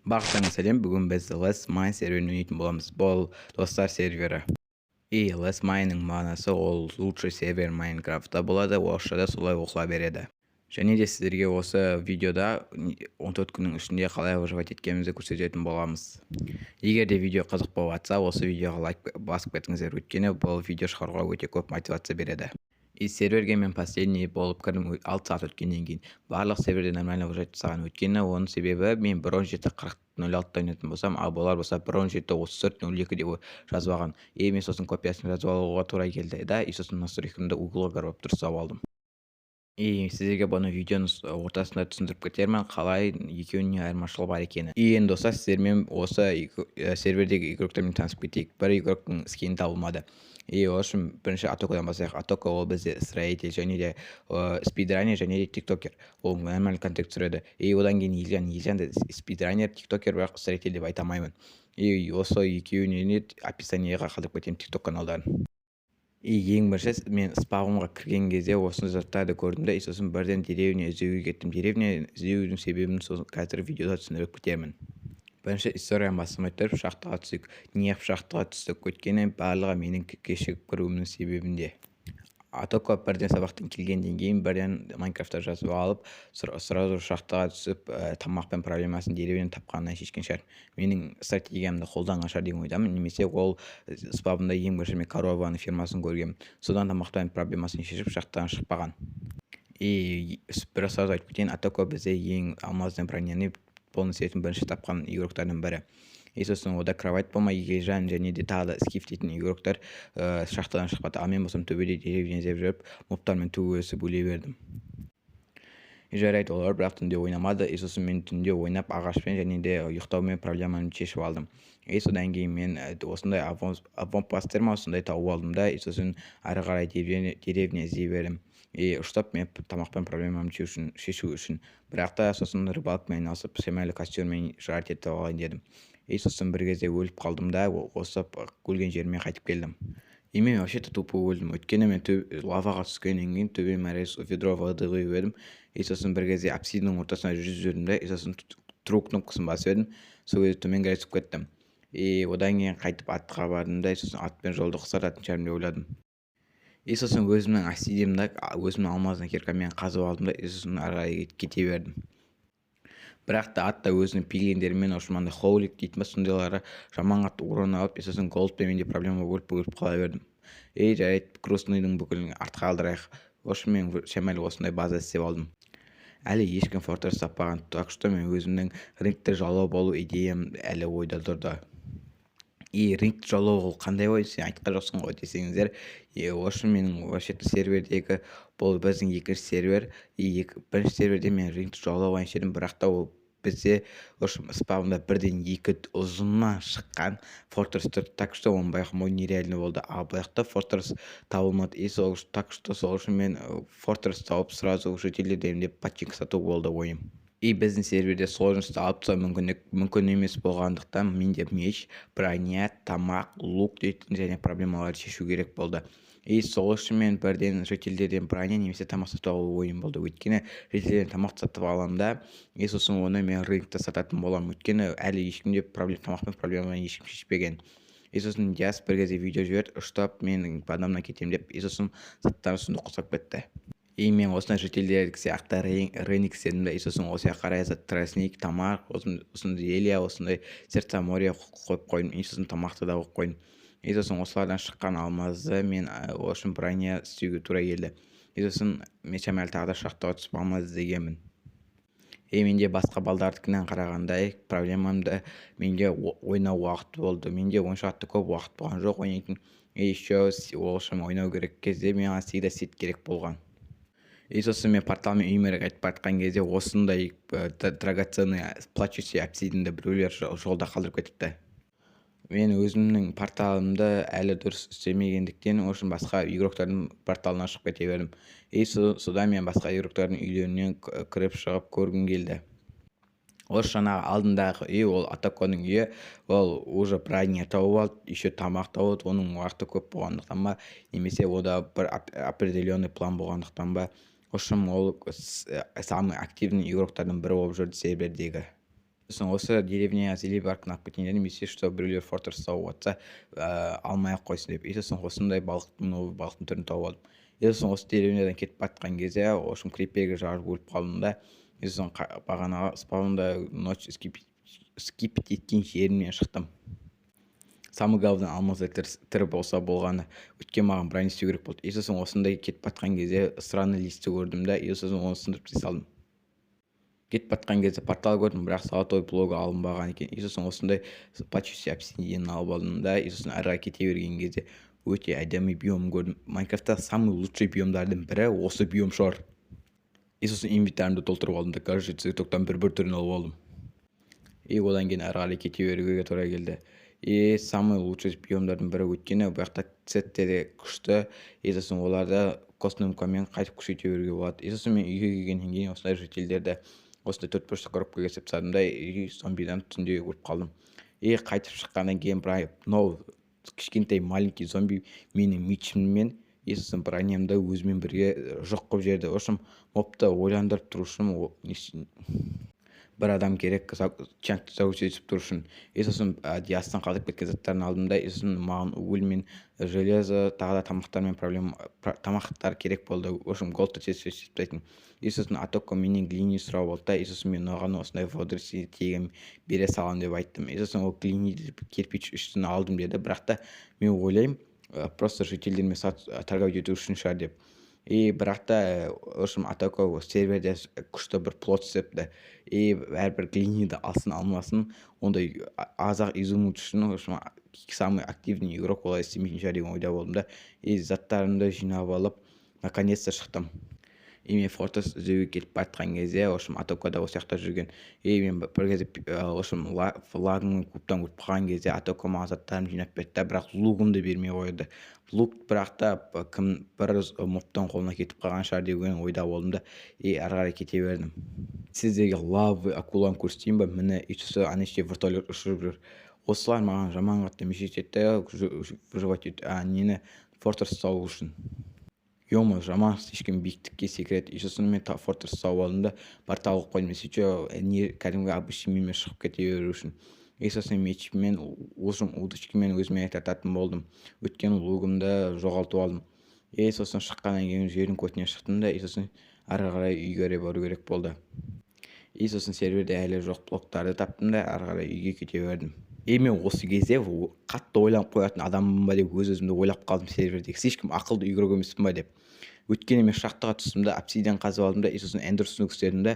Барлықтарыңызға сәлем. Бүгін біз Less Mine серверін ойнайтын боламыз. Бұл достар сервері. И Less Mine'ның мағынасы ол лучший сервер Майнкрафтта болады, орысшада солай оқыла береді. Және де сіздерге осы видеода 14 күннің ішінде қалай выживать еткенімізді көрсететін боламыз. Егер де видео қызық болып жатса, осы видеоға лайк басып кетіңіздер, өйткені бұл видео шығаруға өте көп мотивация береді. И серверге мен последний болып кірдім 6 сағат өткеннен кейін. Барлық серверде нормально выживать жасаған, өйткені оның себебі мен 17:40:06 ойнайтын болсам, ал олар болса 17:34:02 деп жазып алған. Мен сосын копиясын жазып алуға тура келді да, и сосын настройкамды углға кіріп дұрыстап алдым. Сіздерге бұны видеоның ортасында түсіндіріп кетермін, қалай екеуінің айырмашылығы бар екені. Енді достар, сіздермен осы сервердегі игроктармен танысып кетейік. Бір игроктың скині табылмады. Ол үшін бірінші Атокадан бастайық. Атока ол бізде строитель, және де спидранер, және де тиктокер. Ол нормальный контент түсіреді. Одан кейін Елжан да спидранер, тиктокер, бірақ строитель деп айта алмаймын. Осы екеуіне описаниеға қалдырып кетемін тикток каналдарын. Ең бірінші мен спавнға кірген кезде осыны заттарды көрдім де, сосын бірден деревня іздеуге кеттім. Деревня іздеудің себебін қазір видеода түсіндіріп кетемін. Бірінші историяны бастамай тұрып шахтаға түстік. Неғып шахтаға түстік? Өйткені барлығы менің кешігіп кіруімнің себебінде. Атока бірден сабақтан келгеннен кейін бірден Майнкрафтта жазып алып, сразу шахтаға түсіп, тамақпен проблемасын деревняны тапқаннан шешкен шығар. Менің стратегиямды қолданған шығар деген ойдамын. Немесе ол спавнда ең бірінші мен корованың фермасын көргенмін. Содан тамақтан проблемасын шешіп шахтадан шықпаған. Бір сразу айтып кетейін, Атока бізде ең алмазный броняны полный сетін бірінші тапқан игроктардың бірі. Сосын ода кровать болмай, Елжан және де тағы да скиф дейтін игроктар шахтадан шықпады. Ал мен болсам төбеде деревня іздеп жүріп, моптармен өсіп өле бердім. Жарайды, олар бірақ түнде ойнамады. Сосын мен түнде ойнап ағашпен және де ұйықтаумен проблеманы шешіп алдым. Содан кейін мен осындай аванпосттермен осындай тауып алдым да, сосын ары қарай деревня іздей бердім. Ұштап мен тамақпен проблемамды шешу үшін. Бірақ та сосын рыбалкамен айналысып, шемайлы костюммен жарат етіп алайын дедім. Сосын бір кезде өліп қалдым да, осы өлген жеріме қайтып келдім. Мен вообще-то тупо өлдім. Өйткені мен лаваға түскеннен кейін төбеме ведро воды құйып едім. Сосын бір кезде обсидияның ортасына жүзіп жүрдім да, сосын тру кнопкасын басып едім. Сол кезде төмен қарай түсіп кеттім. Одан кейін қайтып атқа бардым да, сосын атпен жолды қысқартатын шығармын деп ойладым. Сосын өзімнің обсидиямды, өзімнің алмазный киркамен қазып алдым да, сосын ары қарай кете бердім. Бірақ та атта өзінің пиглиндерімен ошманда хоулик дейтін ба, сондайлары жаман қатты урон алып, сосын голдпен менде проблема болып қала бердім. Жарайды, грустныйдың бүкілін артқа қалдырайық. Ошы мен шамал осындай база істеп алдым. Әлі ешкім фортресс таппаған, так что мен өзімнің рингті жалау болу идеям әлі ойда тұрды. Рингті жалау қандай ой, сен айтқан жоқсың ғой десеңіздер, ошы менің вообще-то сервердегі бұл біздің екінші сервер. Бірінші серверде мен рингті жалау ойнап, бірақ та ол бізде спавнда бірден екі ұзыннан шыққан фортресс тұрды, так что оның байқамау нереально болды. Ал байқта фортресс табылмады. Так что сол үшін мен фортресс тауып сразу жителерден деп патчинг сату болды ойым. Біздің серверде сложностьті алып тастау мүмкін емес болғандықтан менде меч, броня, тамақ, лук дейтін және проблемаларды шешу керек болды. Сол үшін мен бірден жителерден броня немесе тамақ сатып алу ойым болды. Өйткені жителерден тамақ сатып аламын да, сосын оны мен рингті сататын боламын. Өйткені әлі ешкімде тамақпен проблеманы ешкім шешпеген. Сосын Диас бір кезде видео жіберді, ұштап мен бадамнан кетем деп, сосын заттарын үстінде қосап кетті. Мен осындай жителдердік сияқты рейник істедім да, сосын осы қарай тростник, тамақ, осындай зелья, осындай сердца моря қойып қойдым, сосын тамақты да қойып қойдым. Сосын осылардан шыққан алмазды мен үшін броня істеуге тура келді. Сосын мен шамал тағы да шахтаға түсіп алмаз іздегенмін. Менде басқа балдардікінен қарағандай проблемамды менде ойнау уақыт болды. Менде ойыншатты көп уақыт болған жоқ ойнайтын. Еще ол үшін ойнау керек кезде мен всегда сет керек болған. Сосын мен порталмен үйіме қайтып бартқан кезде осындай драгоценный плачущий обсидианды біреулер жолда қалдырып кетіпті. Мен өзімнің порталымды әлі дұрыс істемегендіктен үшін басқа игроктардың порталына шығып кете бердім. Содан мен басқа игроктардың үйлерінен кіріп шығып көргім келді. Осы жаңағы алдындағы үй, ол Атаконың үйі, ол уже броня тауып алды, еще тамақ тауып, оның уақыты көп болғандықтан ба, немесе ода бір определенный план болғандықтан ба, осы ол самый активный игроктардың бірі болып жүрді сервердегі. сосын осы деревняға зелеб арқын алып кетейін дедім, есе что біреулер фортресс тауып жатса алмай ақ қойсын деп. Сосын осындай новый балықтың түрін тауып алдым. Сосын осы деревнядан кетіп батқан кезде в общем крепеге жарып өліп қалдым да. Сосын бағанағы спаунда ночь скипет еткен жерімнен шықтым. Самый главный алмазда тірі болса болғаны, өткен маған бронь істеу керек болды. Сосын осындай кетіп батқан кезде странный листті көрдім да, сосын оны сындырып тастей салдым. Кетіп батқан кезде портал көрдім, бірақ золотой блогы алынбаған екен. Сосын осындай почти обсидиан алып алдым да, сосын ары кете берген кезде өте әдемі биом көрдім. Майнкрафтта самый лучший биомдардың бірі осы биом шығар. Сосын инвентарымды толтырып алдым да, каждый цветоктан бір түрін алып алдым. Одан кейін ары қарай кете беруге тура келді. Самый лучший биомдардың бірі өткені, бұл жақта сеттері күшті, сосын оларды космомкамен қайтып күшейте беруге болады. Сосын мен үйге келгеннен кейін осындай жителдерді осындай 4 коробкаға сыпсадым да, зомбидан түнде өліп қалдым. Қайтып шыққаннан кейін мынау кішкентай маленький зомби менің мечіммен сосын бронямды өзімен бірге жоқ қылып жіберді. В общем, мобты ойландырып тұру үшін бір адам керек, чанкты загрузить тұру үшін. Сосын диастан қалдып кеткен заттарын алдым да, сосын маған уголь мен железо, тағы да тамақтар керек болды. В общем, голдты тез жетпейтін. Сосын атоко менен глини сұрап алды да, сосын мен оған осындай водоросли тегін бере салам деп айттым. Сосын ол глини кирпич үстін алдым деді, бірақ та мен ойлаймын, просто жителдермен торговать ету үшін шығар деп. Бірақ та атако серверде күшті бір плот істепті. Әрбір глиниді алсын алмасын, ондай азақ изумут үшін самый активный игрок олай істемейтін шығар деген ойда болдым да. Заттарымды жинап алып, наконец-то шықтым. Мен фортресс іздеуге кетіп байтқан кезде, атокода осы жақта жүрген. Мен бір кезде лагың көптен көріп қалған кезде атоко маған заттарым жинап берді, бірақ лугымды бермей қойды. Луг бірақ та кім бір мобтан қолына кетіп қалған шығар деген ойда болдым да, ары қарай кете бердім. Сіздерге лавы акуланы көрсетейін ба? Міне үйсі анеште вертолет ұшырып жүр. Осылар маған жаман қатты мешет етті, нені фортресс салу үшін. Ема жаман ешкім биіктікке секіреді. Сосын мен фортресс салып алдым да, портал қойдым. Кәдімгі обычный менімен шығып кете беру үшін. Сосын мечіммен, удочкамен өзіме тартатын болдым. Өткен лугымды жоғалтып алдым. Сосын шыққаннан кейін жердің көтіне шықтым да, сосын ары қарай үйге бару керек болды. Сосын серверде әлі жоқ блоктарды таптым да, ары қарай үйге кете бердім. Мен осы кезде қатты ойланып қоятын адаммын ба деп өз-өзімді ойлап қалдым сервердегі. Ешкім ақылды игрок емеспін ба деп. Өйткені мен шахтаға түстім да, обсидиан қазып алдым да, сосын эндер суын істедім да,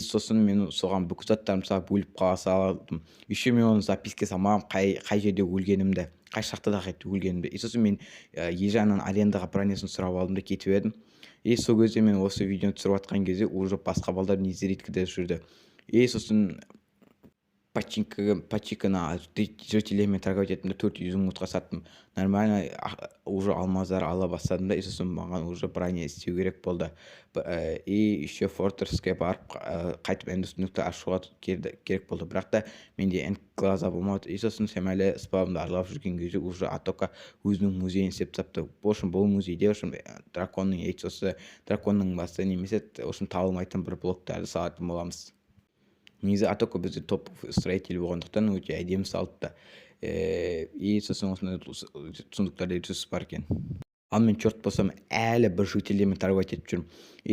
сосын мен соған бүкіл заттарымды салып бөліп қала салдым. Еще мен оны записке салмағам, қай жерде өлгенімді, қай шахтада қайтып өлгенімді. Сосын мен ежаннан арендаға бронесін сұрап алдым да кетіп едім. Сол кезде мен осы видеоны түсіріп жатқан кезде уже басқа балдар незеридкіде жүрді. Сосын пачиканы жертелермен торговать еттім, 400 минутқа саттым. Нормально уже алмаздар ала бастадым да, сосын маған уже броня істеу керек болды. Еще фортреске барып қайтып эндостунукты ашуға керек болды. Бірақ та менде энклаза болмады. Сосын әлі спавымды аралап жүрген кезде уже атока өзінің музейін істеп тапты. Бұл музейде драконның яйцосы, драконның басы немесе табылмайтын бір блоктарды салатын боламыз. Негізі атоко бізде топ строитель болғандықтан өте әдемі салды да. Сосын осындай сундықтарда ресурс бар екен. Ал мен черт болсам әлі бір жителермен торговать етіп жүрмін.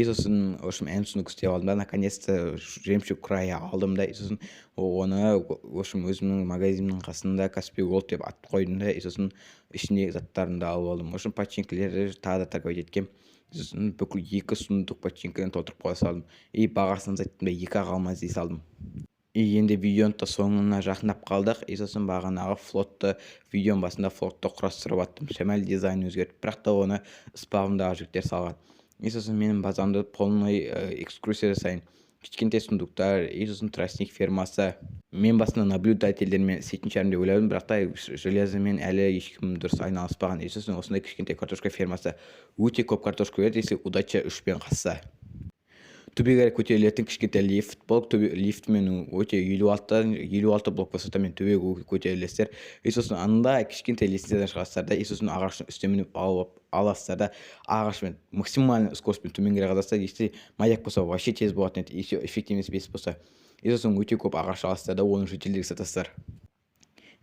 Сосын сундук істеп алдым да, наконец-то жемчуг края алдым да. Сосын оны өзімнің магазиннің қасында Каспий Голд деп ат қойдым да. Сосын ішіндегі заттарымды алып алдым. Починкілерді тағы да торговать еткем. Сосын бүкіл 2 сундук починкіден толтырып қоя салдым. Бағасын айттым да 2 алмаз дей салдым. Енді видеоның соңына жақындап қалдық. Сосын бағанағы флотты, видеоның басында флотты құрастырып аттым. Шамал дизайн өзгертіп, бірақ та оны спавндағы жіктер салған. Сосын менің базамды полный экскурсия жасайын. Кішкентай сундуктар, сосын тростник фермасы. Мен басында наблюдательдермен істейтін шығармын деп ойладым, бірақ та железомен әлі ешкім дұрыс айналыспаған. Сосын осындай кішкентай картошка фермасы. Өте көп картошка береді, если удача 3-пен қасса. төбеге көтерілетін кішкентай лифт болып, лифтмен өте 56 блок болса мен төбеге көтерілесіздер. И сосын анда кішкентай лестницадан шығасыздар да, и сосын ағаштың үстімен аласыздар да, ағашпен максимальный скоростьпен төмен қарай қазасыздар. Если маяк болса вообще тез болатын еді, еще эффективность 5 болса. И сосын өте көп ағаш аласыздар да, оны шетелдегі сатасыздар.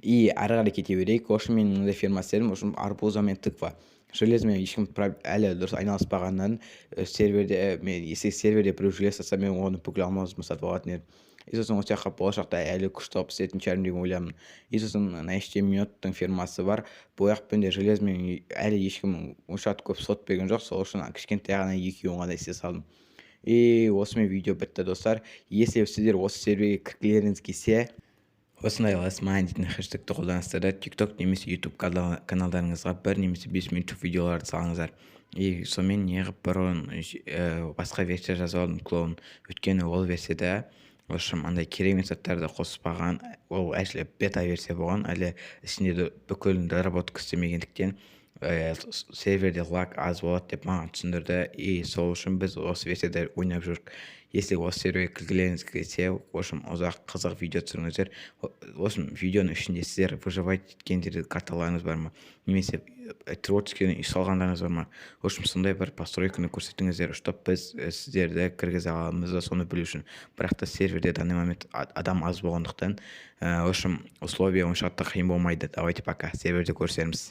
И ары қарай кете берейік. В общем, мен мынандай ферма істедім. В общем, арбуза мен тыква. Железмен ешкім әлі дұрыс айналыспағаннан серверде біреу желез сатса, мен оны бүкіл алмазымды сатып алатын едім. И сосын осы жаққа болашақта әлі күшті алып істейтін шығармын деген ойлаймын. И сосын Наштеметтің фермасы бар. Бұл жақпен де железмен әлі ешкім онша көп сот берген жоқ. Сол үшін кішкентай ғана екеуін ғана істей салдым. И осымен видео бітті, достар. Если сіздер осы серверге кіргілеріңіз келсе, осындай LSMine дейтін хэштегті қолданыстырда TikTok немесе YouTube каналдарыңызға 1 немесе 5 минуттық видеоларды салыңыздар. И сонымен неғып бұрын басқа версия жазып алдым, клоун. Өйткені ол версияда в общем андай керемет заттарды қоспаған, ол әшілі бета версия болған, әлі ішінде бүкіл доработка істемегендіктен серверде лаг аз болады деп маған түсіндірді. И сол үшін біз осы версияда ойнап жүрік. Если осы серверге кіргілеріңіз келсе, в общем ұзақ қызық видео түсіріңіздер. Осы видеоның ішінде сіздер выживать еткендерді карталарыңыз бар ма, немесе творческий үй салғандарыңыз бар ма? В общем, сондай бір постройканы көрсетіңіздер, чтоб біз сіздерді кіргізе аламыз да, соны білу үшін. Бірақ та серверде данный момент адам аз болғандықтан, в общем, условия онша қиын болмайды. Давайте пока, серверде көрісерміз.